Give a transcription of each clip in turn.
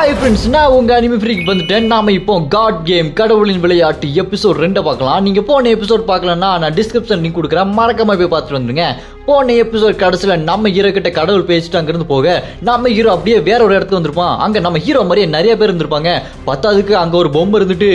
Hi friends, நான் உங்க anime ஃப்ரீக்கு வந்துட்டேன். நாம இப்போ காட் கேம் கடவுளின் விளையாட்டு எபிசோட் 2 பார்க்கலாம். நீங்க போன எபிசோட் பார்க்கலன்னா நான் டிஸ்கிரிப்ஷன் லிங்க் கொடுக்குறேன், மறக்காம போய் பார்த்துட்டு வந்துருங்க. போன எபிசோட் கடைசியில் நம்ம ஹீரோ கிட்ட கடவுள் பேசிட்டு அங்கிருந்து போக நம்ம ஹீரோ அப்படியே வேற ஒரு இடத்துக்கு வந்திருப்பான். அங்க நம்ம ஹீரோ மாதிரியே நிறைய பேர் இருந்திருப்பாங்க. பத்தாவதுக்கு அங்க ஒரு பொம்மை இருந்துட்டு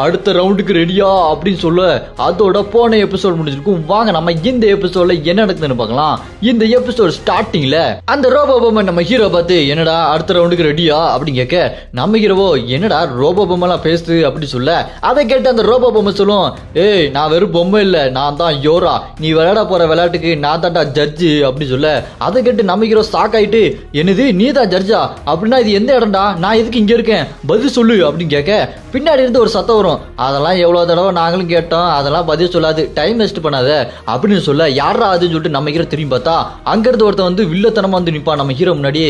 அடுத்த ரவுண்டுக்கு ரெடியா அப்படின்னு சொல்ல அதோட போன எபிசோட் முடிஞ்சிருக்கும். வாங்க நம்ம இந்த எபிசோட்ல என்ன நடக்குதுன்னு பார்க்கலாம். இந்த எபிசோட் ஸ்டார்டிங்ல அந்த ரோபோ பொம்மை நம்ம ஹீரோ பார்த்து என்னடா அடுத்த ரவுண்டுக்கு ரெடியா அப்படின்னு கேட்க நம்ம ஹீரோவோ என்னடா ரோபோ பொம்மைலாம் பேசுது அப்படின்னு சொல்ல அதை கேட்டு அந்த ரோபோ பொம்மை சொல்லும், ஏய் நான் வெறும் பொம்மை இல்ல, நான் தான் யோரா, நீ விளையாட போற விளையாட்டுக்கு நான் தான் ஜட்ஜு அப்படி சொல்ல அதை கேட்டு நம்ம ஹீரோ ஷாக் ஆயிட்டு என்னது நீ தான் ஜட்ஜா அப்படின்னா இது எந்த இடம்டா, நான் எதுக்கு இங்க இருக்கேன் பதில் சொல்லு அப்படின்னு கேட்க பின்னாடி இருந்து ஒரு சத்தம் வரும். அதெல்லாம் எவ்வளவு தடவை நாங்களும் கேட்டோம், அதெல்லாம் பதில் சொல்லாது, டைம் வேஸ்ட் பண்ணாத அப்படின்னு சொல்ல யாரா அதுன்னு சொல்லிட்டு நம்ம ஹீரோ திரும்பி பார்த்தா அங்க இருந்து ஒருத்தன் வந்து வில்லத்தனமா வந்து நிப்பான் நம்ம ஹீரோ முன்னாடி.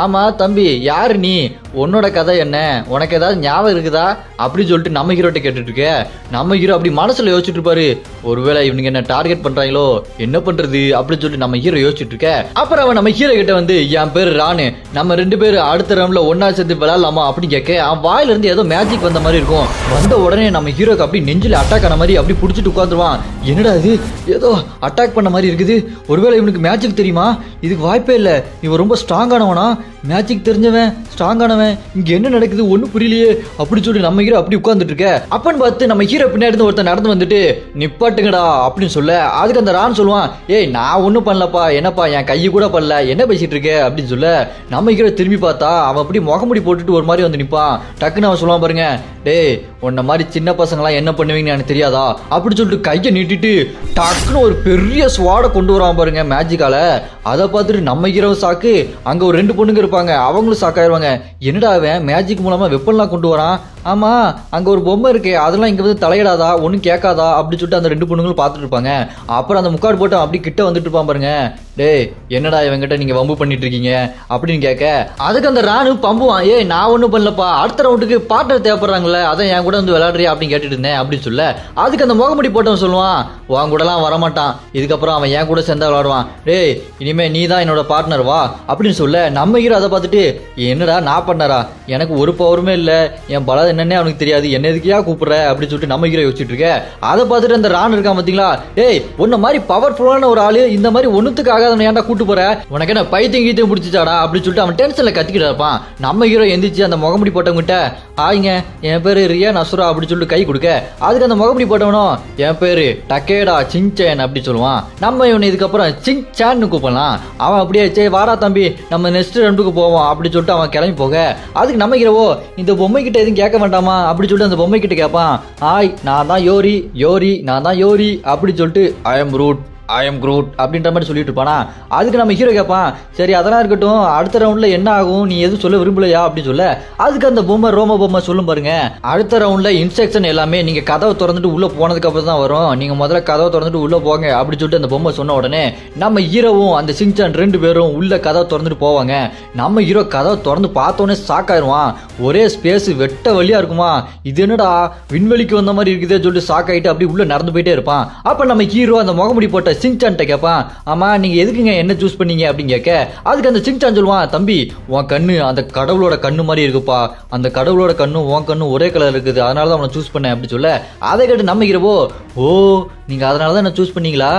ஆமா தம்பி யாரு நீ, உன்னோட கதை என்ன, உனக்கு ஏதாவது ஞாபகம் இருக்குதா அப்படின்னு சொல்லிட்டு நம்ம ஹீரோட்ட கேட்டுட்டு இருக்க. நம்ம ஹீரோ அப்படி மனசுல யோசிச்சுட்டு இருப்பாரு, ஒருவேளை இவனுக்கு என்ன டார்கெட் பண்றாங்களோ என்ன பண்றது அப்படின்னு சொல்லிட்டு நம்ம ஹீரோ யோசிச்சுட்டு இருக்க. அப்புறம் அவன் நம்ம ஹீரோ கிட்ட வந்து என் பேரு ராணு, நம்ம 2 பேரும் அடுத்த ரவுண்ட்ல ஒன்னா சேர்ந்து விளையாடலாமா அப்படின்னு கேட்க அவன் வாயில இருந்து ஏதோ மேஜிக் வந்த மாதிரி இருக்கும். வந்த உடனே நம்ம ஹீரோக்கு அப்படி நெஞ்சில அட்டாக் ஆன மாதிரி அப்படி புடிச்சிட்டு உட்காந்துருவான். என்னடா இது ஏதோ அட்டாக் பண்ண மாதிரி இருக்குது, ஒருவேளை இவனுக்கு மேஜிக் தெரியுமா, இதுக்கு வாய்ப்பே இல்ல, இவன் ரொம்ப ஸ்ட்ராங்கானவனா, மேஜிக் தெரிஞ்சவன் ஸ்ட்ராங்கானவன், இங்க என்ன நடக்குது ஒன்னும் புரியலையே அப்படி சொல்லி நம்ம ஹீரோ அப்படி உட்கார்ந்துட்டு இருக்க. அப்பன்னு பார்த்து நம்ம ஹீரோ பின்னாடி இருந்து ஒருத்தன் நடந்து வந்துட்டு நிப்பாட்டுங்கடா அப்படின்னு சொல்ல அதுக்கு அந்த ரான் சொல்லுவான், ஏய் நான் ஒன்னும் பண்ணலப்பா, என்னப்பா என் கையை கூட பண்ணல, என்ன பேசிட்டு இருக்க அப்படின்னு சொல்ல நம்ம ஹீரோ திரும்பி பார்த்தா அவன் அப்படி முகமுடி போட்டுட்டு ஒரு மாதிரி வந்து நிப்பான். டக்குன்னு அவன் சொல்லுவான் பாருங்க, டேய் உன்ன மாதிரி சின்ன பசங்களாம் என்ன பண்ணுவீங்கன்னு எனக்கு தெரியாதா அப்படி சொல்லிட்டு கையை நீட்டிட்டு டக்குன்னு ஒரு பெரிய ஸ்வாடை கொண்டு வரான் பாருங்க மேஜிக்கால. அதை பார்த்துட்டு நம்ம ஹீரோ சாக்கு, அங்க ஒரு 2 பொண்ணுங்க இருப்பாங்க, அவங்களும் சாக்காயிருவாங்க. என்னடா அவன் மேஜிக் மூலமா வெப்பன்லாம் கொண்டு வரான், ஆமா அங்க ஒரு பொம்மை இருக்கு அதெல்லாம் இங்க வந்து தலையிடாதா ஒன்னும் கேட்காதா அப்படின்னு சொல்லிட்டு அந்த 2 பொண்ணுங்களும் பார்த்துட்டு இருப்பாங்க. அப்புறம் அந்த முக்காடு போட்டு அப்படி கிட்ட வந்துட்டு இருப்பான் பாருங்க, டேய் என்னடா இவங்கிட்ட நீங்க வம்பு பண்ணிட்டு இருக்கீங்க அப்படின்னு கேட்க அதுக்கு அந்த ராணு பம்புவான், ஏய் நான் ஒன்னும் பண்ணலப்பா, அடுத்த ரவுண்டுக்கு பார்ட்னர் தேவைப்படுறாங்கல்ல, அதான் என் கூட வந்து விளையாடுறியா அப்படின்னு கேட்டுட்டு இருந்தேன் அப்படின்னு சொல்ல அதுக்கு அந்த முகமுடி போட்டவன் சொல்லுவான், உன் கூட எல்லாம் வரமாட்டான், இதுக்கப்புறம் அவன் என் கூட சேர்ந்தா விளையாடுவான், டேய் இனிமே நீ தான் என்னோட பார்ட்னர் வா அப்படின்னு சொல்ல நம்ம ஹீரோ அதை பார்த்துட்டு என்னடா நான் பண்ணாரா, எனக்கு ஒரு பவருமே இல்ல, என் பலம் என்னன்னே அவனுக்கு தெரியாது, என்ன எதுக்கியா கூப்பிடுற அப்படின்னு சொல்லிட்டு நம்ம ஹீரோ யோசிச்சுட்டு இருக்க. அதை பார்த்துட்டு அந்த ரான் இருக்கான் பாத்தீங்களா, டேய் உன்ன மாதிரி பவர்ஃபுல்லான ஒரு ஆளு இந்த மாதிரி ஒண்ணுத்துக்கு ஆகாத ஏன்டா கூட்டு போற, உனக்கு என்ன பைத்தியம் கீத்தியம் பிடிச்சிச்சாடா அப்படின்னு சொல்லிட்டு அவன் டென்ஷன்ல கத்திக்கிட்டு இருப்பான். நம்ம ஹீரோ எந்திரிச்சு அந்த முகமுடி போட்டவங்கிட்ட ஆயிங்க என் பேரு ரியா நசுரா அப்படின்னு சொல்லிட்டு கை கொடுக்க அதுக்கு அந்த முகமுடி போட்டவனும் என் பேரு டக்கேடா சிங்சேன் அப்படி சொல்லுவான். நம்ம இவனை இதுக்கப்புறம் சிங் சான்னு கூப்பிடலாம். அவன் அப்படியே சரி வாரா தம்பி நம்ம நெக்ஸ்ட் ரவுண்டுக்கு போவோம் அப்படி சொல்லிட்டு அவன் கிளம்பி போக அதுக்கு நம்ம ஹீரோவோ இந்த பொம்மை கிட்ட எதுவும் கேட்க வேண்டாமா அப்படி சொல்லிட்டு அந்த பொம்மை கிட்ட கேட்பான், ஆய் நான் தான் யோரி யோரி நான் தான் யோரி அப்படி சொல்லிட்டு I am root I am Groot அப்படின்ற மாதிரி சொல்லிட்டு இருப்பானா. அதுக்கு நம்ம ஹீரோ கேட்பான், சரி அதெல்லாம் இருக்கட்டும் அடுத்த ரவுண்ட்ல என்ன ஆகும் நீ எதுவும் சொல்ல விரும்பலையா அப்படின்னு சொல்ல அதுக்கு அந்த பொம்மை ரோம பொம்மை சொல்லும் பாருங்க, அடுத்த ரவுண்ட்ல இன்ஸ்ட்ரக்ஷன் எல்லாமே நீங்க கதவை திறந்துட்டு உள்ள போனதுக்கு அப்புறம் தான் வரும், நீங்க முதல்ல கதவை திறந்துட்டு உள்ள போங்க அப்படி சொல்லிட்டு அந்த பொம்மை சொன்ன உடனே நம்ம ஹீரோவும் அந்த சிங்சான் 2 பேரும் உள்ள கதவை திறந்துட்டு போவாங்க. நம்ம ஹீரோ கதவை திறந்து பார்த்தோன்னே ஷாக் ஆயிருவான், ஒரே ஸ்பேஸ் வெட்ட வழியா இருக்குமா, இது என்னடா விண்வெளிக்கு வந்த மாதிரி இருக்குதே சொல்லிட்டு ஷாக் ஆயிட்டு அப்படி உள்ள நடந்து போயிட்டே இருப்பான். அப்ப நம்ம ஹீரோ அந்த முகமுடி போட்ட சிங்சான்ட்ட கேட்பான், ஆமா நீங்க எதுக்குங்க என்ன சூஸ் பண்ணீங்க அப்படின்னு கேட்க அதுக்கு அந்த சிங்சான் சொல்லுவான், தம்பி உன் கண்ணு அந்த கடவுளோட கண்ணு மாதிரி இருக்குப்பா, அந்த கடவுளோட கண்ணும் உன் கண்ணும் ஒரே கலர் இருக்குது அதனாலதான் அவனை சூஸ் பண்ணேன் அப்படி சொல்ல அதை கேட்டு நம்ம ஹீரோ ஓ நீங்க அதனாலதான் என்ன சூஸ் பண்ணீங்களா,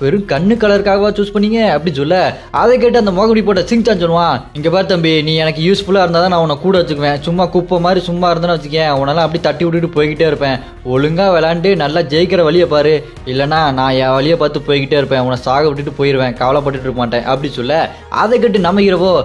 வெறும் கண்ணு கலருக்காகவா சூஸ் பண்ணீங்க அப்படி சொல்ல அதை கேட்டு அந்த முகமுடி போட்ட சிங்சான் சொல்லுவான், இங்க பாரு தம்பி நீ எனக்கு யூஸ்ஃபுல்லா இருந்தாதான் நான் உன்னை கூட வச்சுக்குவேன், சும்மா குப்பை மாதிரி சும்மா இருந்தேன்னு வச்சுக்கேன் உனெல்லாம் அப்படி தட்டி விட்டுட்டு போய்கிட்டே இருப்பேன், ஒழுங்கா விளையாண்டு நல்லா ஜெயிக்கிற வழியை பாரு, இல்லைன்னா நான் என் வழியை பார்த்து போய்கிட்டே இருப்பேன், உன்னை சாக விட்டுட்டு போயிடுவேன், கவலைப்பட்டுட்டு இருக்க மாட்டேன் அப்படி சொல்ல அதை கேட்டு நம்ம ஹீரோவோ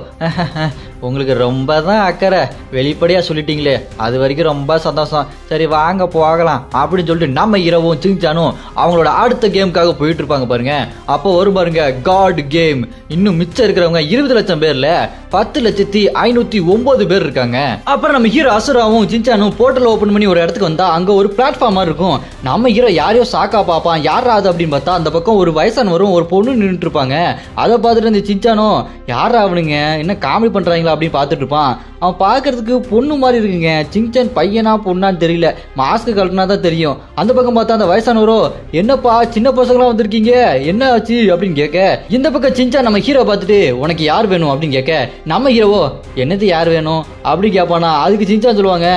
உங்களுக்கு ரொம்ப தான் அக்கறை வெளிப்படையா சொல்லிட்டீங்களே அது வரைக்கும் ரொம்ப சந்தோஷம், சரி வாங்க போகலாம் அப்படின்னு சொல்லிட்டு நம்ம ஹீரோவும் சிங்சானும் அவங்களோட அடுத்த கேமுக்காக போயிட்டு இருப்பாங்க பாருங்க. அப்போ வரும் பாருங்க காட் கேம், இன்னும் மிச்சம் இருக்கிறவங்க 20 லட்சம் பேர்ல 10,509 பேர் இருக்காங்க. அப்புறம் நம்ம ஹீரோ அசுராவும் சிங்சானும் போர்ட்டல் ஓபன் பண்ணி ஒரு இடத்துக்கு வந்தா அங்க ஒரு பிளாட்ஃபார்ம் மாதிரி இருக்கும். நம்ம ஹீரோ யாரையோ சாக்கா பாப்பான், யாராது அப்படின்னு பார்த்தா அந்த பக்கம் ஒரு வயசான வரும் ஒரு பொண்ணு நின்றுட்டு இருப்பாங்க. அதை பார்த்துட்டு இந்த சிங்சானும் யாரா அவனுங்க என்ன காமெடி பண்றாங்களா அப்படின்னு பார்த்துட்டு இருப்பான். அவன் பார்க்கறதுக்கு பொண்ணு மாதிரி இருக்குங்க. சின்சான் பையனா பொண்ணான்னு தெரியல, மாஸ்க் கழட்டினா தான் தெரியும். அந்த பக்கம் பார்த்தா அந்த வயசானவரோ, என்னப்பா சின்ன பசங்களாம் வந்திருக்கீங்க, என்ன ஆச்சு அப்படின்னு கேட்க, இந்த பக்கம் சின்சான் நம்ம ஹீரோ பார்த்துட்டு உனக்கு யார் வேணும் அப்படின்னு கேட்க, நம்ம ஹீரோவோ என்னது யார் வேணும் அப்படின்னு கேட்பானா. அதுக்கு சின்சான் சொல்லுவாங்க,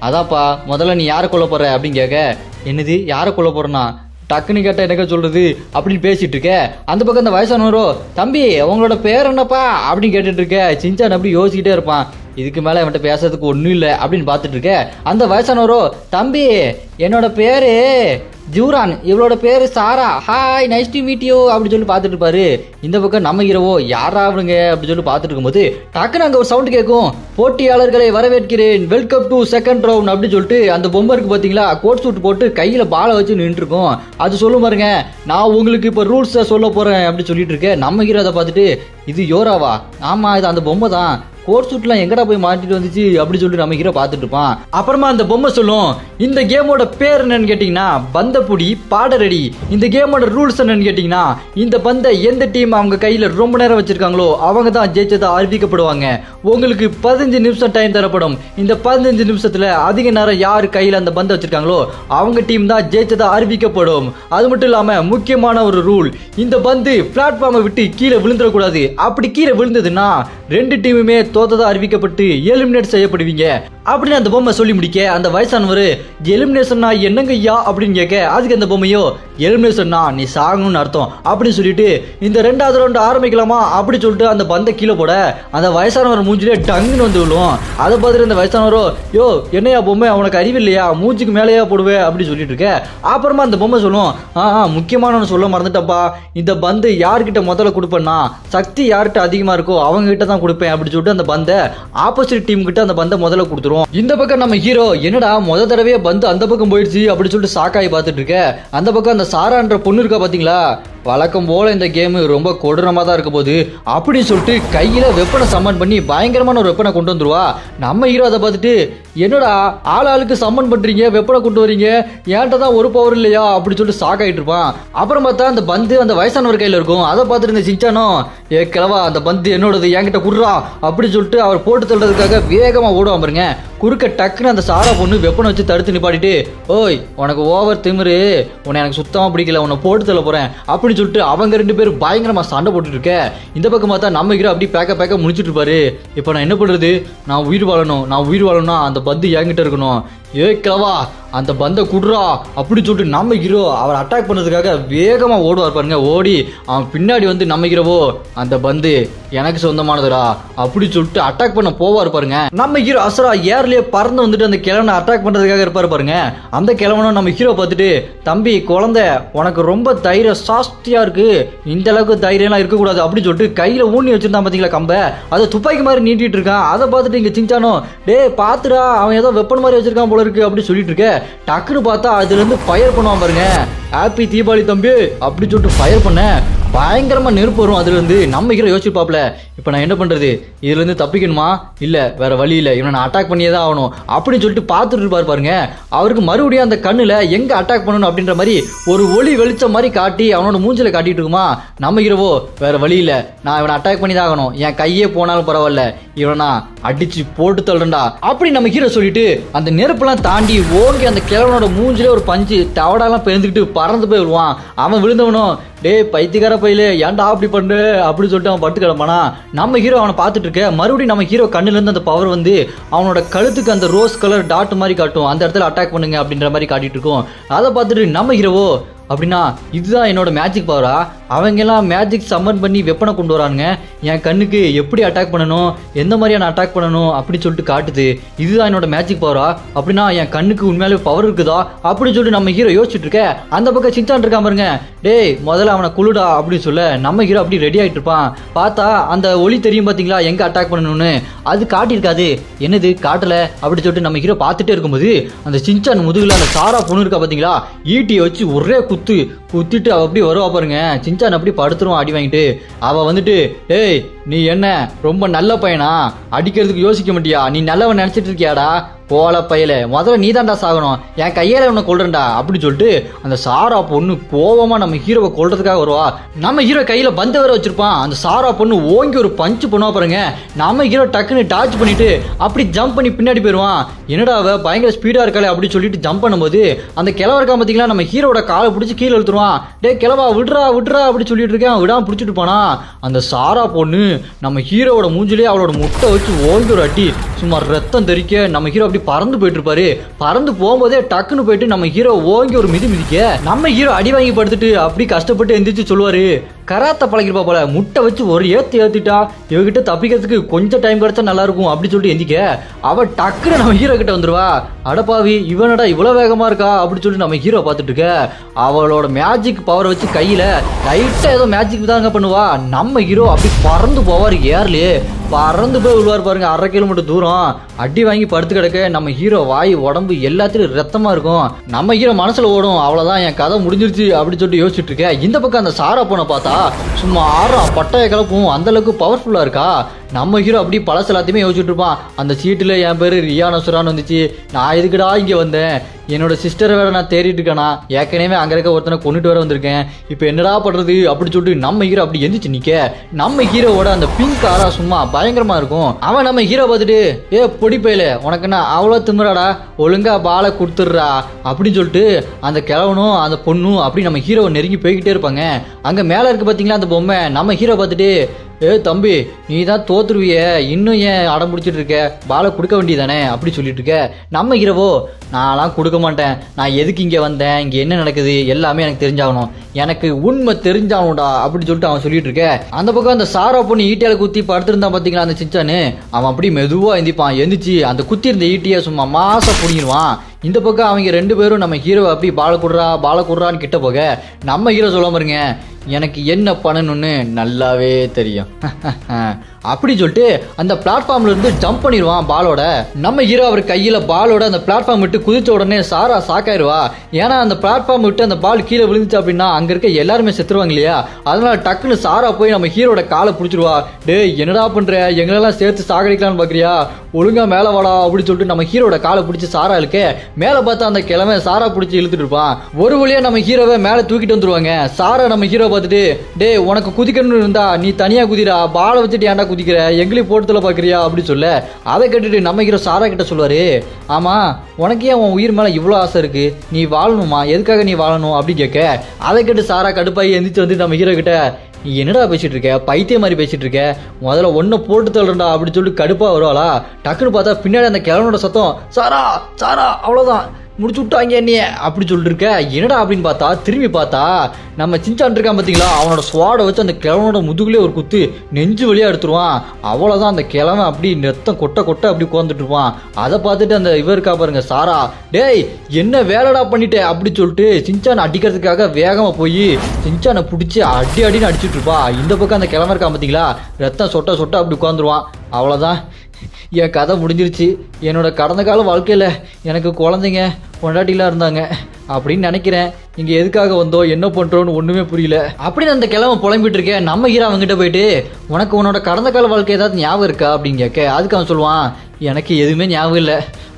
அதான்ப்பா முதல்ல நீ யாரை கொல்ல போற அப்படின்னு கேட்க, என்னது யாரை கொல்ல போறேன்னா டக்குன்னு கேட்டா என்னக்க சொல்றது அப்படின்னு பேசிட்டு இருக்க. அந்த பக்கம் அந்த வயசானவரோ, தம்பி உங்களோட பேர் என்னப்பா அப்படின்னு கேட்டுட்டு இருக்க. சின்சான் அப்படி யோசிக்கிட்டே இருப்பான். இதுக்கு மேல அவன்கிட்ட பேசுறதுக்கு ஒன்றும் இல்லை அப்படின்னு பார்த்துட்டு இருக்க. அந்த வயசானவரோ, தம்பி என்னோட பேரு ஜூரான், இவளோட பேரு Sara, hi nice to meet you அப்படின்னு சொல்லி பார்த்துட்டு இருப்பாரு. இந்த பக்கம் நம்ம ஹீரோவோ யாராவதுங்க அப்படின்னு சொல்லி பார்த்துட்டு இருக்கும்போது டக்குன்னு அங்கே ஒரு சவுண்ட் கேட்கும். போட்டியாளர்களை வரவேற்கிறேன், வெல்கம் டு செகண்ட் ரவுண்ட் அப்படின்னு சொல்லிட்டு அந்த பொம்மை இருக்கு பார்த்தீங்களா, கோட் சூட் போட்டு கையில பாலை வச்சு நின்று இருக்கும். அது சொல்லும் பாருங்க, நான் உங்களுக்கு இப்போ ரூல்ஸை சொல்ல போறேன் அப்படின்னு சொல்லிட்டு இருக்கேன். நம்ம ஹீரோ அதை பார்த்துட்டு, இது யோராவா? ஆமா இது அந்த பொம்மை தான், கோட் சூட்லாம் எங்கடா போய் மாட்டிட்டு வந்துச்சு அப்படின்னு சொல்லிட்டு நம்ம ஹீரோ பார்த்துட்டு இருப்பான். அப்புறமா அந்த பொம்மை சொல்லும், இந்த கேமோட பேர் என்னன்னு கேட்டீங்கன்னா பந்தப்புடி பாடரடி. இந்த கேமோட ரூல்ஸ் என்னன்னு கேட்டீங்கன்னா, இந்த பந்தை எந்த டீம் அவங்க கையில ரொம்ப நேரம் வச்சிருக்காங்களோ அவங்க தான் ஜெயிச்சதா அறிவிக்கப்படுவாங்க. உங்களுக்கு 15 நிமிஷம் டைம் தரப்படும். இந்த 15 நிமிஷத்துல அதிக நேரம் யார் கையில அந்த பந்தை வச்சிருக்காங்களோ அவங்க டீம் தான் ஜெயிச்சதா அறிவிக்கப்படும். அது மட்டும் இல்லாம முக்கியமான ஒரு ரூல், இந்த பந்து பிளாட்ஃபார்மை விட்டு கீழே விழுந்துடக்கூடாது. அப்படி கீழே விழுந்ததுன்னா 2 டீமுமே தோத்ததா அறிவிக்கப்பட்டு எலிமினேட் செய்யப்படுவீங்க அப்படின்னு அந்த பொம்மை சொல்லி முடிக்க, அந்த வயசானவர் எலிமினேஷன்னா என்னங்க ஐயா அப்படின்னு கேட்க, அதுக்கு அந்த பொம்மையோ எலிமினேஷன்னா நீ சாகணும்னு அர்த்தம் அப்படின்னு சொல்லிட்டு, இந்த 2வது ரவுண்ட் ஆரம்பிக்கலாமா அப்படி சொல்லிட்டு அந்த பந்தை கீழே போட அந்த வயசானவர் மூஞ்சிலே டங்குன்னு வந்து விழும். அதை பார்த்துட்டு அந்த வயசானவரோ, யோ என்னையா பொம்மை உனக்கு அறிவு இல்லையா, மூஞ்சுக்கு மேலேயா போடுவேன் அப்படின்னு சொல்லிட்டு இருக்க. அப்புறமா அந்த பொம்மை சொல்லும், முக்கியமான சொல்ல மறந்துட்டப்பா, இந்த பந்து யார்கிட்ட முதல்ல கொடுப்பேன்னா சக்தி யார்கிட்ட அதிகமா இருக்கோ அவங்க கிட்ட தான் கொடுப்பேன் அப்படின்னு சொல்லிட்டு அந்த பந்தை ஆப்போசிட் டீம் கிட்ட அந்த பந்தை முதல்ல கொடுத்துரும். இந்த பக்கம் நம்ம ஹீரோ, என்னடா முத தடவையே பந்து அந்த பக்கம் போயிடுச்சு அப்படின்னு சொல்லிட்டு சாக்காய் பார்த்துட்டு இருக்க. அந்த பக்கம் அந்த சாரான்ற பொண்ணு இருக்கா பாத்தீங்களா, வழக்கம் போல இந்த கேம் ரொம்ப கொடூரமா தான் இருக்க போகுது அப்படின்னு சொல்லிட்டு கையில வெப்பனை சம்மன் பண்ணி பயங்கரமான ஒரு வெப்பனை கொண்டு வந்துருவா. நம்ம ஹீரோ அதை பார்த்துட்டு, என்னடா ஆளுக்கு சம்மன் பண்றீங்க, வெப்பனை கொண்டு வரீங்க, ஏன்ட்ட தான் ஒரு பவர் இல்லையா அப்படின்னு சொல்லிட்டு ஷாக் ஆகிட்டு இருப்பான். அப்புறம் பார்த்தா அந்த பந்து அந்த வயசானவர் கையில இருக்கும். அதை பார்த்துட்டு இந்த சின்சானோ, ஏ கிழவா அந்த பந்து என்னோடது என்கிட்ட குடுறா அப்படின்னு சொல்லிட்டு அவர் போட்டு தள்ளுறதுக்காக வேகமா ஓடுவான் பாருங்க. குறுக்க டக்குன்னு அந்த சாரா பொண்ணு வெப்பனை வச்சு தடுத்து நிப்பாட்டிட்டு, ஓய் உனக்கு ஓவர் திமிரு, உன்னை எனக்கு சுத்தமா பிடிக்கல, உன்னை போட்டு தள்ள போறேன் அப்படின்னு சொல்லிட்டு அவங்க 2 பேரும் பயங்கரமா சண்டை போட்டுட்டு இருக்க. இந்த பக்கம் பார்த்தா நம்ம ஹீரோ அப்படி பேக்க முடிச்சிட்டு இருப்பாரு. இப்போ நான் என்ன பண்றது, நான் உயிர் வாழணும்னா அந்த பந்து என்கிட்ட இருக்கணும். ஏ கிழவா அந்த பந்தை குடுறா அப்படி சொல்லிட்டு நம்ம ஹீரோ அவர் அட்டாக் பண்ணதுக்காக வேகமா ஓடுவார் பாருங்க. ஓடி அவன் பின்னாடி வந்து நம்ம ஹீரோவோ, அந்த பந்து எனக்கு சொந்தமானதுடா அப்படி சொல்லிட்டு அட்டாக் பண்ண போவார் பாருங்க. நம்ம ஹீரோ அசரா ஏர்லயே பறந்து வந்துட்டு அந்த கிழவனை அட்டாக் பண்றதுக்காக இருப்பாரு பாருங்க. அந்த கிழவனும் நம்ம ஹீரோ பார்த்துட்டு, தம்பி குழந்தை உனக்கு ரொம்ப தைரியம் சாஸ்தியா இருக்கு, இந்த அளவுக்கு தைரியம்லாம் இருக்கக்கூடாது அப்படி சொல்லிட்டு கையில ஊனி வச்சிருந்தான் பாத்தீங்களா கம்ப, அதை துப்பாக்கி மாதிரி நீட்டிட்டு இருக்கான். அதை பார்த்துட்டு இங்க சின்சானோ, டே பாத்துடா அவன் ஏதோ வெப்பன் மாதிரி வச்சிருக்கான் போல இருக்கு அப்படி சொல்லிட்டு இருக்க. டக்குன்னு பார்த்தா அதுல இருந்து ஃபயர் பண்ணுவான் பாருங்க. ஹாப்பி தீபாவளி தம்பி அப்படி சொல்லிட்டு ஃபயர் பண்ண பயங்கரமா நெருப்பு வரும். அதுல இருந்து நம்ம ஹீரோ யோசிப்பாப்ல, இப்ப நான் என்ன பண்றது, இதுல இருந்து தப்பிக்கணுமா இல்ல வேற வழி இல்ல, இவனை நான் அட்டாக் பண்ணியே தான் ஆகணும் அப்படின்னு சொல்லிட்டு பார்த்துட்டு இருப்பாரு பாருங்க. அவருக்கு மறுபடியும் அந்த கண்ணுல எங்க அட்டாக் பண்ணணும் அப்படின்ற மாதிரி ஒரு ஒளி வெளிச்சம் மாதிரி காட்டி அவனோட மூஞ்சில காட்டிட்டு இருக்குமா. நம்ம ஹீரோவோ வேற வழி இல்ல, நான் இவனை அட்டாக் பண்ணி தான் ஆகணும், என் கையே போனாலும் பரவாயில்ல, இவனா அடிச்சு போட்டு தள்ளுறா அப்படி நம்ம ஹீரோ சொல்லிட்டு அந்த நெருப்பெல்லாம் தாண்டி ஓங்கி அந்த கிழவனோட மூஞ்சிலே ஒரு பஞ்சு தவடாலாம் பேர்ந்துக்கிட்டு பறந்து போய் விழுவான். அவன் விழுந்தவனும், டே பைத்தியக்கார பையில ஏன்டா அப்படி பண்ணு அப்படி சொல்லிட்டு அவன் பட்டு கிடப்பானா. நம்ம ஹீரோ அவனை பார்த்துட்டு இருக்க. மறுபடியும் நம்ம ஹீரோ கண்ணுல இருந்து அந்த பவர் வந்து அவனோட கழுத்துக்கு அந்த ரோஸ் கலர் டாட் மாதிரி காட்டும். அந்த இடத்துல அட்டாக் பண்ணுங்க அப்படின்ற மாதிரி காட்டிட்டு இருக்கும். அதை பார்த்துட்டு நம்ம ஹீரோவோ, அப்படின்னா இதுதான் என்னோட மேஜிக் பவரா, அவங்க எல்லாம் மேஜிக் சம்மன் பண்ணி வெப்பனை கொண்டு வரானுங்க, என் கண்ணுக்கு எப்படி அட்டாக் பண்ணணும் எந்த மாதிரியான அட்டாக் பண்ணணும் அப்படி சொல்லிட்டு காட்டுது, இதுதான் என்னோட மேஜிக் பவரா, அப்படின்னா என் கண்ணுக்கு உண்மையாலே பவர் இருக்குதா அப்படின்னு சொல்லிட்டு நம்ம ஹீரோ யோசிச்சுட்டு இருக்க. அந்த பக்கம் சின்சான் இருக்கா பாருங்க, டேய் முதல்ல அவனை குளுடா அப்படின்னு சொல்ல நம்ம ஹீரோ அப்படி ரெடி ஆகிட்டு இருப்பான். பார்த்தா அந்த ஒளி தெரியும் பார்த்தீங்களா எங்க அட்டாக் பண்ணணும்னு, அது காட்டியிருக்காது. என்னது காட்டல அப்படி சொல்லிட்டு நம்ம ஹீரோ பார்த்துட்டே இருக்கும்போது அந்த சின்சான் முதுகுல அந்த சாரா பொண்ணு இருக்கா பார்த்தீங்களா, ஈட்டியை வச்சு ஒரே குத்திட்டு அவ அப்படி வருவா பாருங்க. சின்சான் அப்படி படுத்துருவான் அடி வாங்கிட்டு. அவ வந்துட்டு, ஏய் நீ என்ன ரொம்ப நல்ல பையனா? அடிக்கிறதுக்கு யோசிக்க மாட்டியா? நீ நல்லவன் நினைச்சிட்டு இருக்கியாடா? போல பையல, முதல்ல நீ தான்டா சாகணும், என் கையால உன்னை கொல்றேன்டா அப்படின்னு சொல்லிட்டு அந்த சாரா பொண்ணு கோவமா நம்ம ஹீரோவை கொல்றதுக்காக வருவா. நம்ம ஹீரோ கையில பந்த வேற வச்சிருப்பான். அந்த சாரா பொண்ணு ஓங்கி ஒரு பஞ்சு பண்ணுவா பாருங்க. நம்ம ஹீரோ டக்குன்னு டாச் பண்ணிட்டு அப்படி ஜம்ப் பண்ணி பின்னாடி போயிடுவான். என்னடா அவ பயங்கர ஸ்பீடா இருக்காளே அப்படின்னு சொல்லிட்டு ஜம்ப் பண்ணும்போது அந்த கிழவ இருக்கா பாத்தீங்களா, நம்ம ஹீரோட காலை பிடிச்சி கீழே இழுத்துருவான். டே கிழவா விடுறா விடுறா அப்படின்னு சொல்லிட்டு இருக்கேன். விடாம பிடிச்சிட்டு போனா அந்த சாரா பொண்ணு நம்ம ஹீரோவோட மூஞ்சிலே அவளோட முட்டை வச்சு ஓங்கி ஒரு அடி, சும்மா ரத்தம் தெறிக்க நம்ம ஹீரோ அப்படி பறந்து போயிட்டு இருப்பாரு. பறந்து போகும்போதே டக்குன்னு போயிட்டு நம்ம ஹீரோ ஓங்கி ஒரு மிதிக்க நம்ம ஹீரோ அடி வாங்கி படுத்துட்டு அப்படி கஷ்டப்பட்டு எந்திரிச்சு சொல்லுவாரு, கராத்த பழகிருப்பா போல, முட்டை வச்சு ஒரு ஏத்திட்டா, இவகிட்ட தப்பிக்கிறதுக்கு கொஞ்சம் டைம் கிடைச்சா நல்லா இருக்கும் அப்படின்னு சொல்லிட்டு எந்திக்க அவ டக்குன்னு நம்ம ஹீரோ கிட்ட வந்துருவா. அடப்பாவி, இவனடா இவ்வளவு வேகமா இருக்கா அப்படின்னு சொல்லிட்டு நம்ம ஹீரோ பார்த்துட்டு இருக்க. அவளோட மேஜிக் பவர் வச்சு கையில லைட்டா ஏதோ மேஜிக் தாங்க பண்ணுவா. நம்ம ஹீரோ அப்படி பறந்து போவார். ஏர்லயே பறந்து போய் விழுவார் பாருங்க. 1/2 கிலோமீட்டர் தூரம் அடி வாங்கி படுத்து கிடக்க. நம்ம ஹீரோ வாய் உடம்பு எல்லாத்திலும் ரத்தமா இருக்கும். நம்ம ஹீரோ மனசுல ஓடும், அவ்வளவுதான் என் கதை முடிஞ்சிருச்சு அப்படின்னு சொல்லிட்டு யோசிச்சுட்டு இருக்க. இந்த பக்கம் அந்த சாரா பொண்ணை பார்த்தா சும்மா ஆறாம் பட்டைய கிளப்பும், அந்த அளவுக்கு பவர்ஃபுல்லா இருக்கா. நம்ம ஹீரோ அப்படி பழசு எல்லாத்தையுமே யோசிச்சுட்டு இருப்பான். அந்த சீட்டுல என் பேரு ரியானா சுரான்னு வந்துச்சு, நான் எதுக்குடா இங்க வந்தேன், என்னோட சிஸ்டரை வேற நான் தேடிட்டு இருக்கேனா, ஏற்கனவே அங்க இருக்க ஒருத்தனை கொண்டுட்டு வர வந்திருக்கேன், இப்ப என்னடா பண்றது அப்படின்னு சொல்லிட்டு நம்ம ஹீரோ அப்படி எந்திரிச்சு நிக்க. நம்ம ஹீரோவோட அந்த பிங்க் காரா சும்மா பயங்கரமா இருக்கும். அவன் நம்ம ஹீரோ பார்த்துட்டு, ஏ பொடி பையல, உனக்கு நான் அவ்வளோ திமுறாடா, ஒழுங்கா பாலை கொடுத்துடுறா அப்படின்னு சொல்லிட்டு அந்த கிழவனும் அந்த பொண்ணும் அப்படி நம்ம ஹீரோவை நெருங்கி போய்கிட்டே இருப்பாங்க. அங்க மேல இருக்கு பாத்தீங்களா அந்த பொம்மை. நம்ம ஹீரோ பார்த்துட்டு, ஏ தம்பி, நீ தான் தோத்துருவிய, இன்னும் ஏன் அடம் பிடிச்சிட்டு இருக்க, பாலை கொடுக்க வேண்டியதானே அப்படி சொல்லிட்டு இருக்க. நம்ம ஹீரோவோ, நான்லாம் கொடுக்க மாட்டேன், நான் எதுக்கு இங்கே வந்தேன், இங்கே என்ன நடக்குது எல்லாமே எனக்கு தெரிஞ்சாகணும், எனக்கு உண்மை தெரிஞ்சாகணும்டா அப்படின்னு சொல்லிட்டு அவன் சொல்லிட்டு இருக்க. அந்த பக்கம் அந்த சாரா பொண்ணு ஈட்டியால குத்தி படுத்திருந்தான் பாத்தீங்களா அந்த சிச்சானு, அவன் அப்படி மெதுவா எந்திப்பான். எந்திரிச்சு அந்த குத்தி இருந்த ஈட்டியை சும்மா மாசா புடிங்கிடுவான். இந்த பக்கம் அவங்க 2 பேரும் நம்ம ஹீரோவை அப்படி பாலை குடுறான்னு கிட்ட போக நம்ம ஹீரோ சொல்ல பாருங்க, எனக்கு என்ன பண்ணணும்னு நல்லாவே தெரியும் அப்படி சொல்லிட்டு அந்த பிளாட்ஃபார்ம்ல இருந்து ஜம்ப் பண்ணிடுவான் பாலோட. நம்ம ஹீரோ அவர் கையில பாலோட அந்த பிளாட்ஃபார்ம் விட்டு குதிச்ச உடனே சாரா சாக்காயிருவா. ஏன்னா அந்த பிளாட்ஃபார்ம் விட்டு அந்த பால் கீழே விழுந்துச்சு அப்படின்னா அங்க இருக்க எல்லாருமே செத்துருவாங்க இல்லையா. அதனால டக்குன்னு சாரா போய் நம்ம ஹீரோட காலை பிடிச்சிருவா. டே என்னடா பண்ற, எங்களெல்லாம் சேர்த்து சாகடிக்கலான்னு பாக்குறியா, ஒழுங்கா மேல வாடா அப்படின்னு சொல்லிட்டு நம்ம ஹீரோட காலை பிடிச்சி சாரா இழுக்க. மேல பார்த்தா அந்த கிழமை சாரா பிடிச்சி இழுத்துட்டு இருப்பான். ஒரு வழியா நம்ம ஹீரோவை மேல தூக்கிட்டு வந்துருவாங்க. சாரா நம்ம ஹீரோ பார்த்துட்டு, டே உனக்கு குதிக்கணும்னு இருந்தா நீ தனியா குதிரா, பாலை வச்சுட்டு ஏன்டா குதிக்கிற, எங்களையும் போட்டுல பாக்குறியா அப்படி சொல்ல. அதை கேட்டுட்டு நம்ம ஹீரோ சாரா கிட்ட சொல்லுவாரு, ஆமா உனக்கு ஏன் உன் உயிர் மேல இவ்வளவு ஆசை இருக்கு, நீ வாழணுமா, எதுக்காக நீ வாழணும் அப்படி கேட்க. அதை கேட்டு சாரா கடுப்பாയി எந்திரிச்சு வந்து நம்ம ஹீரோ கிட்ட, நீ என்னடா பேசிட்டு இருக்க, பைத்திய மாதிரி பேசிட்டு இருக்க, முதல்ல ஒன்ன போட்டு தள்ளுறா அப்படின்னு சொல்லிட்டு கடுப்பா வருவாளா. டக்குன்னு பார்த்தா பின்னாடி அந்த கிழவனோட சத்தம், சாரா சாரா அவ்வளவுதான் முடிச்சு விட்டாங்க என்னைய அப்படி சொல்லிட்டு இருக்க. என்னடா அப்படின்னு பார்த்தா திரும்பி பார்த்தா நம்ம சின்சான் இருக்கான் பாத்தீங்களா, அவனோட ஸ்வாடை வச்சு அந்த கிழவனோட முதுகுலேயே ஒரு குத்து நெஞ்சு வழியா எடுத்துருவான். அவ்வளவுதான், அந்த கிழவன் அப்படி நெத்தம் கொட்ட அப்படி உட்காந்துட்டு இருப்பான். அதை பார்த்துட்டு அந்த இருக்கா பாருங்க சாரா, டேய் என்ன வேலைடா பண்ணிட்டே அப்படி சொல்லிட்டு சின்சான் அடிக்கிறதுக்காக வேகமா போய் சின்சானை பிடிச்சி அடின்னு அடிச்சுட்டு இருப்பா. இந்த பக்கம் அந்த கிழவன் இருக்கான் பாத்தீங்களா, ரத்தம் சொட்ட அப்படி உட்காந்துருவான். அவ்வளவுதான், என் கதை முடிஞ்சிருச்சு. என்னோட கடந்த கால வாழ்க்கையில எனக்கு குழந்தைங்க பொண்டாட்டிலாம் இருந்தாங்க அப்படின்னு நினைக்கிறேன். இங்க எதுக்காக வந்தோ என்ன பண்றோன்னு ஒண்ணுமே புரியல அப்படின்னு அந்த கிழமை புலம்பிட்டு இருக்கேன். நம்ம ஹீரோ அவங்ககிட்ட போயிட்டு, உனக்கு உன்னோட கடந்த கால வாழ்க்கை ஏதாவது ஞாபகம் இருக்கா அப்படின்னு கேட்க. அதுக்கு அவன் சொல்லுவான், எனக்கு எதுவுமே ஞாபகம் இல்லை,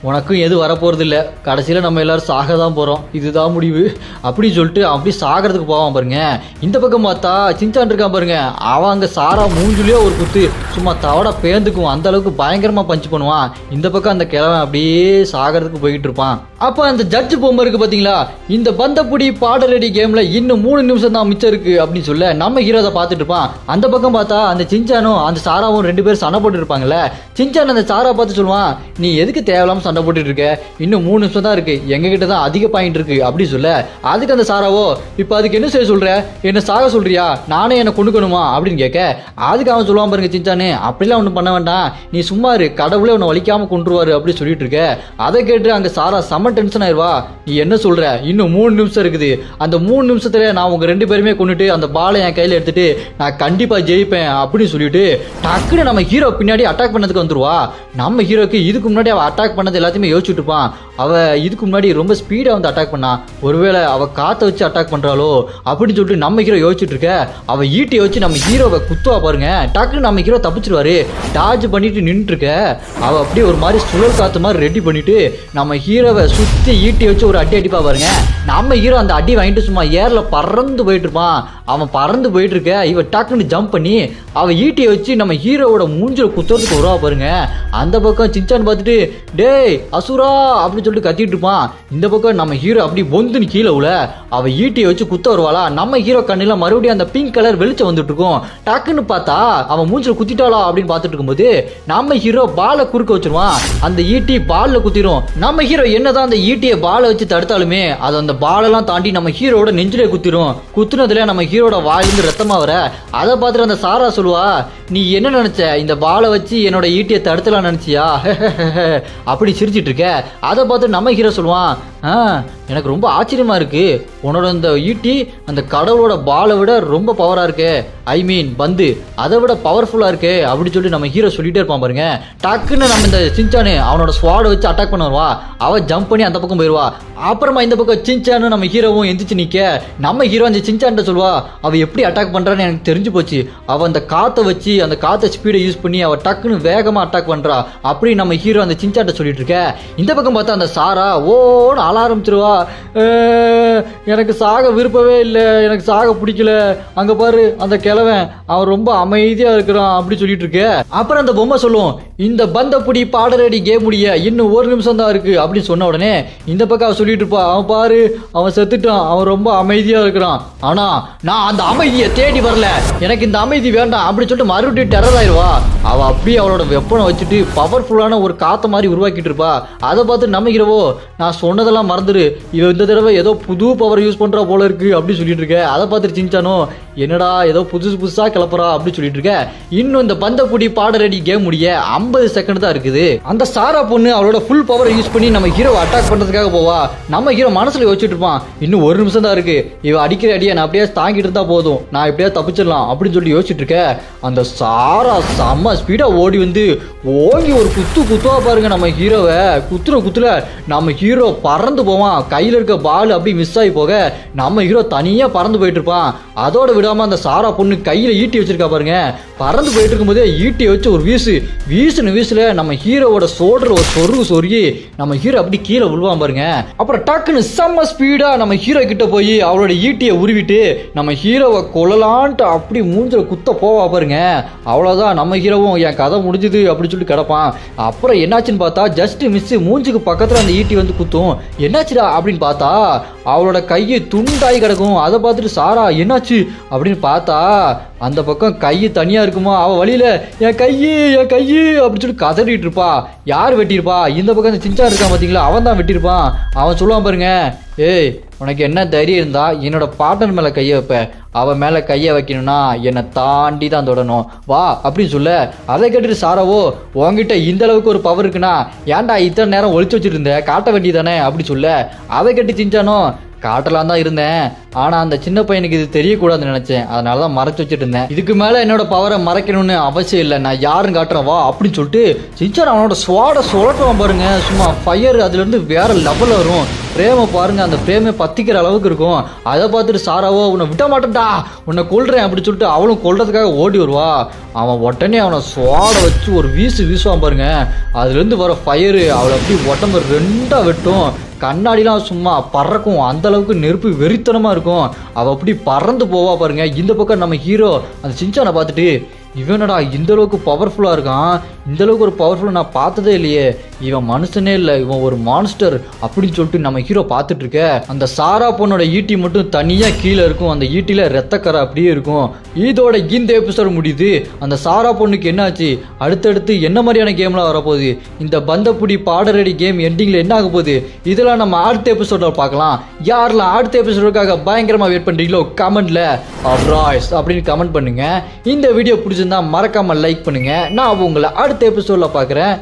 உனக்கும் எது வரப்போறது இல்லை, கடைசியில் நம்ம எல்லாரும் சாக தான் போகிறோம், இதுதான் முடிவு அப்படின்னு சொல்லிட்டு அப்படி சாகிறதுக்கு போவான் பாருங்க. இந்த பக்கம் பார்த்தா சின்சான் இருக்கான் பாருங்க, அவன் அங்கே சாரா மூஞ்சுலேயே ஒரு குத்து சும்மா தவட பேந்துக்கும், அந்த அளவுக்கு பயங்கரமாக பஞ்ச் பண்ணுவான். இந்த பக்கம் அந்த கிழவன் அப்படியே சாகிறதுக்கு போய்கிட்டு இருப்பான். அப்போ அந்த ஜட்ஜு பொம்மை இருக்கு பார்த்தீங்களா, இந்த பந்தப்புடி பாடலடி கேமில் இன்னும் 3 நிமிஷம் தான் மிச்சம் இருக்கு அப்படின்னு சொல்ல நம்ம ஹீரோ அதை பார்த்துட்டு இருப்பான். அந்த பக்கம் பார்த்தா அந்த சின்சானும் அந்த சாராவும் 2 பேரும் சண்டை போட்டு இருப்பாங்கல்ல. சின்சான் அந்த சாரா பார்த்து சொல்லுவான், நீ எதுக்கு தேவையில்லாம சண்டை போட்டுட்டு இருக்க, இன்னும் 3 நிமிஷம் தான் இருக்கு, எங்க கிட்ட தான் அதிக பாயிண்ட் இருக்கு அப்படி சொல்ல. அதுக்கு அந்த சாராவோ, இப்ப அதுக்கு என்ன செய்ய சொல்ற, என்ன சாக சொல்றியா, நானே என்ன கொண்டுக்கணுமா அப்படின்னு கேட்க. அதுக்கு அவன் சொல்லுவான் பாருங்க சின்சானு, அப்படிலாம் ஒன்றும் பண்ண வேண்டாம், நீ சும்மா இரு, கடவுளே உன்னை வலிக்காம கொண்டுருவாரு அப்படி சொல்லிட்டு இருக்க. அதை கேட்டு அங்க சாரா செம்ம டென்ஷன் ஆயிருவா. நீ என்ன சொல்ற, இன்னும் 3 நிமிஷம் இருக்குது, அந்த 3 நிமிஷத்துல நான் உங்க 2 பேருமே கொண்டுட்டு அந்த பாலை என் கையில எடுத்துட்டு நான் கண்டிப்பா ஜெயிப்பேன் அப்படின்னு சொல்லிட்டு டக்குன்னு நம்ம ஹீரோ பின்னாடி அட்டாக் பண்ணதுக்கு வந்துருவா. நம்ம ஹீரோக்கு இதுக்கு முன்னாடி அவ அட்டாக் பண்ணது எல்லாத்தையுமே யோசிச்சுட்டு இருப்பான். அவ இதுக்கு முன்னாடி ரொம்ப ஸ்பீடா வந்து அட்டாக் பண்ணா, ஒருவேளை அவ காத்த வச்சு அட்டாக் பண்றாளோ அப்படின்னு சொல்லிட்டு நம்ம ஹீரோ யோசிச்சுட்டு இருக்க. அவ ஈட்டியை வச்சு நம்ம ஹீரோவை குத்துவா பாருங்க. டக்குன்னு நம்ம ஹீரோ தப்பிச்சிருவாரு. டார்ஜ் பண்ணிட்டு நின்றுட்டு இருக்க. அவ அப்படியே ஒரு மாதிரி சுழல் காத்து மாதிரி ரெடி பண்ணிட்டு நம்ம ஹீரோவை சுத்தி ஈட்டி வச்சு ஒரு அடி அடிப்பா பாருங்க. நம்ம ஹீரோ அந்த அடி வாங்கிட்டு சும்மா ஏர்ல பறந்து போயிட்டு இருப்பான். அவன் பறந்து போயிட்டு இருக்க. இவ டக்குன்னு ஜம்ப் பண்ணி அவ ஈட்டியை வச்சு நம்ம ஹீரோவோட மூஞ்சில குத்துறதுக்கு வருவா பாருங்க. அந்த பக்கம் சின்சான் பார்த்துட்டு டேய் அசுரா அப்படின்னு சொல்லிட்டு கத்திட்டு இருப்பான். இந்த பக்கம் நம்ம ஹீரோ அப்படி பொந்துன்னு கீழே உள்ள அவ ஈட்டியை வச்சு குத்த வருவாளா. நம்ம ஹீரோ கண்ணில மறுபடியும் அந்த பிங்க் கலர் வெளிச்சம் வந்துட்டு இருக்கும். டக்குன்னு பார்த்தா அவன் மூஞ்சில குத்திட்டாளா அப்படின்னு பார்த்துட்டு இருக்கும்போது நம்ம ஹீரோ பாலை குறுக்க வச்சிருவான். அந்த ஈட்டி பால்ல குத்திரும். நம்ம ஹீரோ என்னதான் அந்த ஈட்டியை பாலை வச்சு தடுத்தாலுமே அது அந்த பாலெல்லாம் தாண்டி நம்ம ஹீரோட நெஞ்சிலே குத்திரும். குத்துனதுல நம்ம ஹீரோட வாயிலிருந்து ரத்தமா வர அதை பார்த்துட்டு அந்த சாரா சொல்லுவா, நீ என்ன நினைச்ச, இந்த பாலை வச்சு என்னோட ஈட்டியை தடுத்தலாம் நினைச்சியா அப்படி சிரிச்சிட்டு இருக்க. அதை பார்த்து நம்ம ஹீரோ சொல்லுவான், எனக்கு ரொம்ப ஆச்சரியமா இருக்கு, உன்னோட அந்த ஈட்டி அந்த கடவுளோட பாலை விட ரொம்ப பவரா இருக்கு, ஐ மீன் பந்து அதை விட பவர்ஃபுல்லா இருக்கு அப்படின்னு சொல்லி நம்ம ஹீரோ சொல்லிட்டே இருப்பான் பாருங்க. டக்குன்னு நம்ம இந்த சின்சானு அவனோட ஸ்வாடை வச்சு அட்டாக் பண்ண வருவா. அவ ஜம்ப் பண்ணி அந்த பக்கம் போயிருவா. அப்புறமா இந்த பக்கம் சின்சானு நம்ம ஹீரோவும் எந்திரிச்சு நிக்க. நம்ம ஹீரோ அந்த சின்சான்ட்ட சொல்லுவா, அவ எப்படி அட்டாக் பண்றான்னு எனக்கு தெரிஞ்சு போச்சு, அவ அந்த காத்தை வச்சு அந்த காத்த ஸ்பீடை யூஸ் பண்ணி அவ டக்குன்னு வேகமா அட்டாக் பண்றா அப்படி நம்ம ஹீரோ அந்த சின்சான்ட்ட சொல்லிட்டு இருக்க. இந்த பக்கம் பார்த்தா அந்த சாரா ஓன்னு அழ ஆரம்பிச்சிருவா. எனக்கு சாக விருப்பவே இல்லை, எனக்கு சாக பிடிக்கல, அங்க பாரு அந்த கிழவன் அவன் ரொம்ப அமைதியா இருக்கிறான் அப்படி சொல்லிட்டு இருக்க. அப்புறம் அந்த பொம்மை சொல்லும், இந்த பந்தப்புடி பாடரடி கேம் முடிய இன்னும் ஒரு நிமிஷம் தான் இருக்கு அப்படின்னு சொன்ன உடனே இந்த பக்கம் அவன் சொல்லிட்டு இருப்பா, அவன் பாரு அவன் செத்துட்டான், அவன் ரொம்ப அமைதியா இருக்கிறான், ஆனா நான் அந்த அமைதியை தேடி வரல, எனக்கு இந்த அமைதி வேண்டாம் அப்படின்னு சொல்லிட்டு மறுபடியும் டெரர் ஆயிருவா. அவ அப்படியே அவளோட வெப்பனை வச்சுட்டு பவர்ஃபுல்லான ஒரு காத்த மாதிரி உருவாக்கிட்டு இருப்பா. அதை பார்த்து நம்ம ஹீரோவோ, நான் சொன்னதெல்லாம் மறந்துரு, இவ இந்த தடவை ஏதோ புது பவர் யூஸ் பண்றா போல இருக்கு அப்படி சொல்லிட்டு இருக்க. அதை பார்த்துட்டு சின்சானோ, என்னடா ஏதோ புதுசா கிளப்புறா அப்படி சொல்லிட்டு இருக்க. இன்னும் இந்த பந்தப்புடி பாடரடி கேம் முடிய 50 செகண்ட் தான் இருக்குது. அந்த சாரா பொண்ணு அவளோட ஃபுல் பவரை யூஸ் பண்ணி நம்ம ஹீரோ அட்டாக் பண்றதுக்காக போவா. நம்ம ஹீரோ மனசுல யோசிச்சுட்டு இருப்பான், இன்னும் ஒரு நிமிஷம் தான் இருக்கு, இவ அடிக்கிற அடியை நான் அப்படியே தாங்கிட்டு இருந்தா போதும், நான் எப்படியா தப்பிச்சிடலாம் அப்படின்னு சொல்லி யோசிச்சுட்டு இருக்க. அந்த சாரா செம்ம ஸ்பீடா ஓடி வந்து ஓங்கி ஒரு குத்துவா பாருங்க நம்ம ஹீரோவை. குத்துல நம்ம ஹீரோ பறந்து போவான். கையில இருக்க பால் அப்படி மிஸ் ஆகி போக நம்ம ஹீரோ தனியா பறந்து போயிட்டு இருப்பான். அதோட விடாம அந்த சாரா பொண்ணு கையில ஈட்டி வச்சிருக்கா பாருங்க. பறந்து போயிட்டு இருக்கும் போதே ஈட்டியை வச்சு ஒரு வீசுல நம்ம ஹீரோவோட சோல்டர் ஒரு சொருகி நம்ம ஹீரோ அப்படி கீழே விழுவான் பாருங்க. அப்புறம் டக்குன்னு செம்ம ஸ்பீடா நம்ம ஹீரோ கிட்ட போய் அவளோட ஈட்டியை உருவிட்டு நம்ம ஹீரோவை கொல்லலான்ட்டு அப்படி மூஞ்சில குத்த போவா பாருங்க. அவ்வளவுதான், நம்ம ஹீரோவும் என் கதை முடிஞ்சுது அப்படின்னு சொல்லி கிடப்பான். அப்புறம் என்னாச்சுன்னு பார்த்தா ஜஸ்ட் மிஸ் மூஞ்சுக்கு பக்கத்துல அந்த ஈட்டி வந்து குத்தும். என்னாச்சுடா அப்படின்னு பார்த்தா அவளோட கையை துண்டாகி கிடக்கும். அதை பார்த்துட்டு சாரா என்னாச்சு அப்படின்னு பார்த்தா அந்த பக்கம் கையை தனியா இருக்குமா. அவ வழியில என் கையு அப்படின்னு சொல்லி கதறிட்டு இருப்பா. யார் வெட்டியிருப்பா? இந்த பக்கம் அந்த சின்சான் இருக்கான் பாத்தீங்களா, அவன் தான் வெட்டியிருப்பான். அவன் சொல்லுவான் பாருங்க, ஏய் உனக்கு என்ன தைரியம் இருந்தா என்னோட பார்ட்னர் மேல கையை வைப்ப, அவன் மேல கையை வைக்கணும்னா என்னை தாண்டி தான் தொடணும் வா அப்படின்னு சொல்ல. அதை கேட்டுட்டு சாராவோ, உங்ககிட்ட இந்த அளவுக்கு ஒரு பவர் இருக்குன்னா ஏன்டா இத்தனை நேரம் ஒளிச்சு வச்சுட்டு இருந்த, காட்ட வேண்டியதானே அப்படி சொல்ல. அதை கேட்டு சின்சானோ, காட்டலாம் தான் இருந்தேன், ஆனா அந்த சின்ன பையனுக்கு இது தெரியக்கூடாதுன்னு நினைச்சேன், அதனாலதான் மறைச்சு வச்சுட்டு இருந்தேன், இதுக்கு மேல என்னோட பவரை மறைக்கணும்னு அவசியம் இல்லை, நான் யாரும் காட்டுறேன் வா அப்படின்னு சொல்லிட்டு சின்சான் அவனோட ஸ்வாடை சுழட்டுவான் பாருங்க. சும்மா ஃபயர் அதுல இருந்து வேற லெவல் வரும். பிரேம பாருங்க, அந்த பிரேமை பத்திக்கிற அளவுக்கு இருக்கும். அதை பார்த்துட்டு சாராவோ, உன்னை விட மாட்டேன்டா, உன்னை கொல்றேன் அப்படின்னு சொல்லிட்டு அவளும் கொல்றதுக்காக ஓடி வருவா. அவன் உடனே அவனை ஸ்வாடை வச்சு ஒரு வீசுவான் பாருங்க. அதுல இருந்து வர ஃபயரு அவளை அப்படி உடம்பு ரெண்டா வெட்டும். கண்ணாடிலாம் சும்மா பறக்கும், அந்த அளவுக்கு நெருப்பு வெறித்தனமா இருக்கும். அவ அப்படி பறந்து போவா பாருங்க. இந்த பக்கம் நம்ம ஹீரோ அந்த சின்சானை பார்த்துட்டு, இவனடா இந்த அளவுக்கு பவர்ஃபுல்லா இருக்கான், இந்த அளவுக்கு ஒரு பவர்ஃபுல் நான் பார்த்ததே இல்லையே, இவன் மனுஷனே இல்லை, இவன் ஒரு மான்ஸ்டர் அப்படின்னு சொல்லிட்டு நம்ம ஹீரோ பார்த்துட்டு இருக்க. அந்த சாரா பொண்ணோட ஈட்டி மட்டும் தனியா கீழே இருக்கும். அந்த ஈட்டில ரத்தக்கரை அப்படியே இருக்கும். இதோட இந்த எபிசோட் முடியுது. அந்த சாரா பொண்ணுக்கு என்னாச்சு, அடுத்தடுத்து என்ன மாதிரியான கேம்லாம் வரப்போகுது, இந்த பந்தப்புடி பாடரடி கேம் எண்டிங்ல என்ன ஆக போகுது, இதெல்லாம் நம்ம அடுத்த எபிசோட பார்க்கலாம். யாரெல்லாம் அடுத்த எபிசோடுக்காக பயங்கரமா வெயிட் பண்றீங்களோ கமெண்ட்ல ராய்ஸ் அப்படின்னு கமெண்ட் பண்ணுங்க. இந்த வீடியோ பிடிச்சிருந்தா மறக்காம லைக் பண்ணுங்க. நான் உங்களை அடுத்த எபிசோட்ல பார்க்குறேன்.